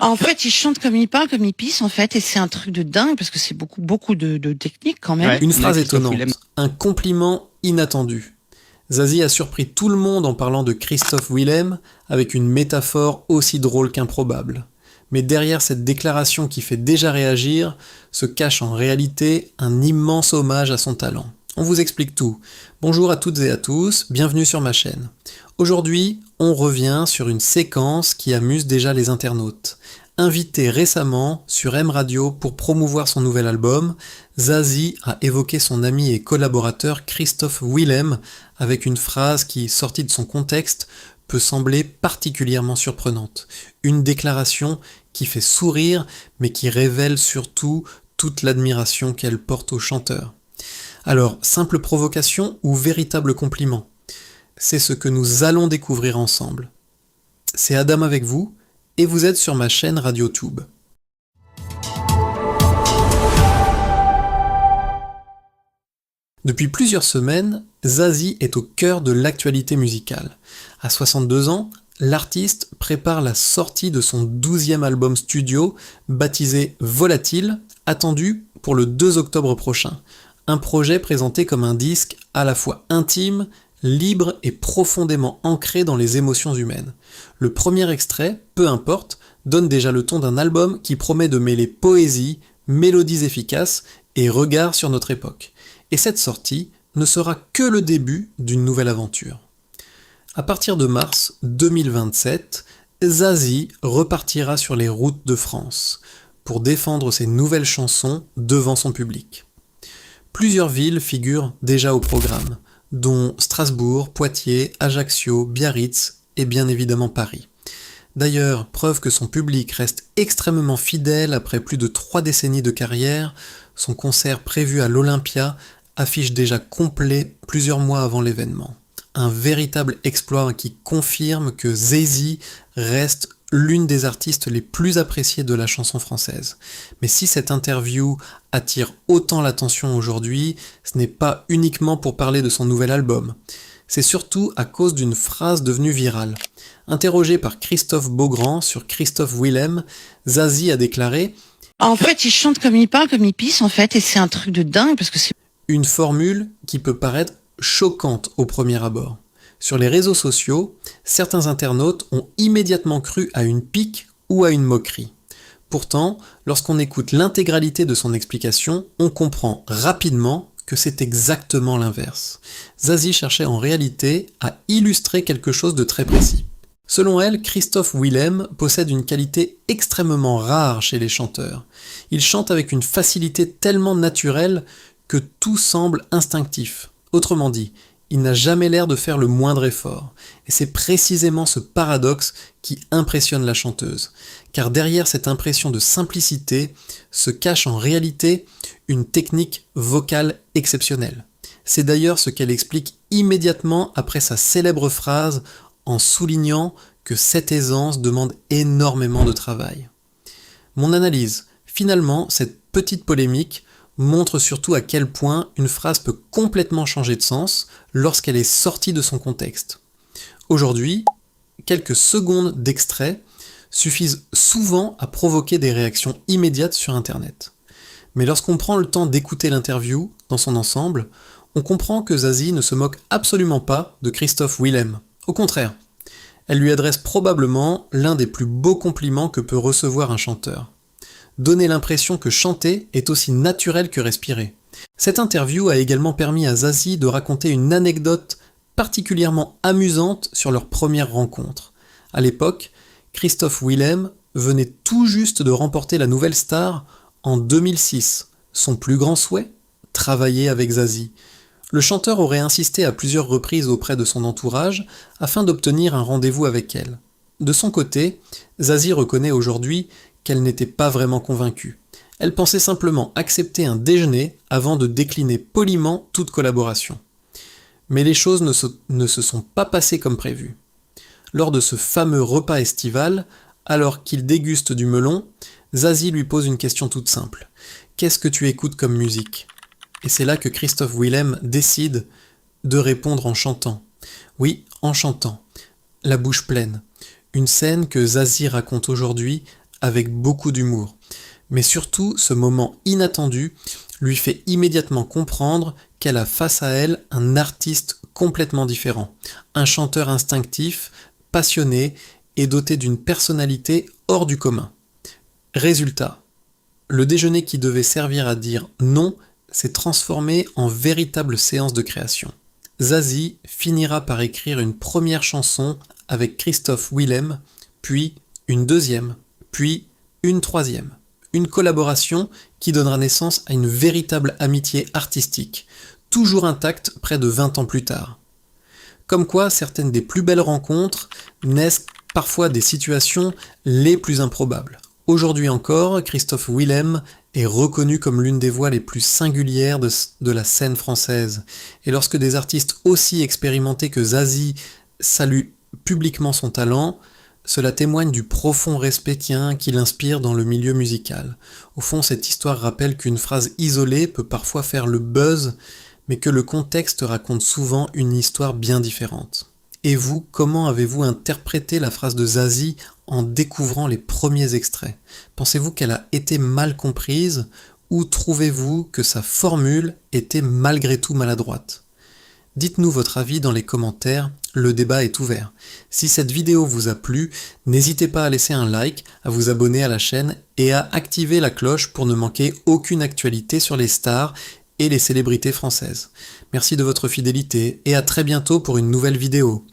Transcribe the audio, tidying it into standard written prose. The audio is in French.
En fait, il chante comme il parle, comme il pisse, en fait, et c'est un truc de dingue, parce que c'est beaucoup de technique, quand même. Ouais, Une on a phrase Christophe Willem. étonnante, un compliment inattendu. Zazie a surpris tout le monde en parlant de Christophe Willem avec une métaphore aussi drôle qu'improbable. Mais derrière cette déclaration qui fait déjà réagir, se cache en réalité un immense hommage à son talent. On vous explique tout. Bonjour à toutes et à tous, bienvenue sur ma chaîne. Aujourd'hui, on revient sur une séquence qui amuse déjà les internautes. Invité récemment sur M Radio pour promouvoir son nouvel album, Zazie a évoqué son ami et collaborateur Christophe Willem avec une phrase qui, sortie de son contexte, peut sembler particulièrement surprenante. Une déclaration qui fait sourire mais qui révèle surtout toute l'admiration qu'elle porte au chanteur. Alors, simple provocation ou véritable compliment? C'est ce que nous allons découvrir ensemble. C'est Adam avec vous, et vous êtes sur ma chaîne RadioTube. Depuis plusieurs semaines, Zazie est au cœur de l'actualité musicale. À 62 ans, l'artiste prépare la sortie de son 12e album studio, baptisé Volatile, attendu pour le 2 octobre prochain. Un projet présenté comme un disque à la fois intime, libre et profondément ancré dans les émotions humaines. Le premier extrait, Peu importe, donne déjà le ton d'un album qui promet de mêler poésie, mélodies efficaces et regard sur notre époque. Et cette sortie ne sera que le début d'une nouvelle aventure. À partir de mars 2027, Zazie repartira sur les routes de France pour défendre ses nouvelles chansons devant son public. Plusieurs villes figurent déjà au programme, dont Strasbourg, Poitiers, Ajaccio, Biarritz et bien évidemment Paris. D'ailleurs, preuve que son public reste extrêmement fidèle après plus de 3 décennies de carrière, son concert prévu à l'Olympia affiche déjà complet plusieurs mois avant l'événement. Un véritable exploit qui confirme que Zazie reste l'une des artistes les plus appréciées de la chanson française. Mais si cette interview attire autant l'attention aujourd'hui, ce n'est pas uniquement pour parler de son nouvel album. C'est surtout à cause d'une phrase devenue virale. Interrogé par Christophe Beaugrand sur Christophe Willem, Zazie a déclaré « En fait, il chante comme il parle, comme il pisse, en fait, et c'est un truc de dingue, parce que c'est... Une formule qui peut paraître choquante au premier abord. Sur les réseaux sociaux, certains internautes ont immédiatement cru à une pique ou à une moquerie. Pourtant, lorsqu'on écoute l'intégralité de son explication, on comprend rapidement que c'est exactement l'inverse. Zazie cherchait en réalité à illustrer quelque chose de très précis. Selon elle, Christophe Willem possède une qualité extrêmement rare chez les chanteurs. Il chante avec une facilité tellement naturelle que tout semble instinctif. Autrement dit, il n'a jamais l'air de faire le moindre effort. Et c'est précisément ce paradoxe qui impressionne la chanteuse. Car derrière cette impression de simplicité se cache en réalité une technique vocale exceptionnelle. C'est d'ailleurs ce qu'elle explique immédiatement après sa célèbre phrase en soulignant que cette aisance demande énormément de travail. Mon analyse, finalement, cette petite polémique montre surtout à quel point une phrase peut complètement changer de sens lorsqu'elle est sortie de son contexte. Aujourd'hui, quelques secondes d'extrait suffisent souvent à provoquer des réactions immédiates sur Internet. Mais lorsqu'on prend le temps d'écouter l'interview dans son ensemble, on comprend que Zazie ne se moque absolument pas de Christophe Willem. Au contraire, elle lui adresse probablement l'un des plus beaux compliments que peut recevoir un chanteur. Donner l'impression que chanter est aussi naturel que respirer. Cette interview a également permis à Zazie de raconter une anecdote particulièrement amusante sur leur première rencontre. À l'époque, Christophe Willem venait tout juste de remporter la Nouvelle Star en 2006. Son plus grand souhait? Travailler avec Zazie. Le chanteur aurait insisté à plusieurs reprises auprès de son entourage afin d'obtenir un rendez-vous avec elle. De son côté, Zazie reconnaît aujourd'hui qu'elle n'était pas vraiment convaincue. Elle pensait simplement accepter un déjeuner avant de décliner poliment toute collaboration. Mais les choses ne se sont pas passées comme prévu. Lors de ce fameux repas estival, alors qu'il déguste du melon, Zazie lui pose une question toute simple. « Qu'est-ce que tu écoutes comme musique ?» Et c'est là que Christophe Willem décide de répondre en chantant. Oui, en chantant, la bouche pleine. Une scène que Zazie raconte aujourd'hui avec beaucoup d'humour. Mais surtout, ce moment inattendu lui fait immédiatement comprendre qu'elle a face à elle un artiste complètement différent, un chanteur instinctif, passionné et doté d'une personnalité hors du commun. Résultat, le déjeuner qui devait servir à dire non s'est transformé en véritable séance de création. Zazie finira par écrire une première chanson avec Christophe Willem, puis une deuxième, puis une troisième. Une collaboration qui donnera naissance à une véritable amitié artistique, toujours intacte près de 20 ans plus tard. Comme quoi, certaines des plus belles rencontres naissent parfois des situations les plus improbables. Aujourd'hui encore, Christophe Willem est reconnu comme l'une des voix les plus singulières de la scène française. Et lorsque des artistes aussi expérimentés que Zazie saluent publiquement son talent, cela témoigne du profond respect qu'il inspire dans le milieu musical. Au fond, cette histoire rappelle qu'une phrase isolée peut parfois faire le buzz, mais que le contexte raconte souvent une histoire bien différente. Et vous, comment avez-vous interprété la phrase de Zazie en découvrant les premiers extraits ? Pensez-vous qu'elle a été mal comprise ou trouvez-vous que sa formule était malgré tout maladroite ? Dites-nous votre avis dans les commentaires, le débat est ouvert. Si cette vidéo vous a plu, n'hésitez pas à laisser un like, à vous abonner à la chaîne et à activer la cloche pour ne manquer aucune actualité sur les stars et les célébrités françaises. Merci de votre fidélité et à très bientôt pour une nouvelle vidéo.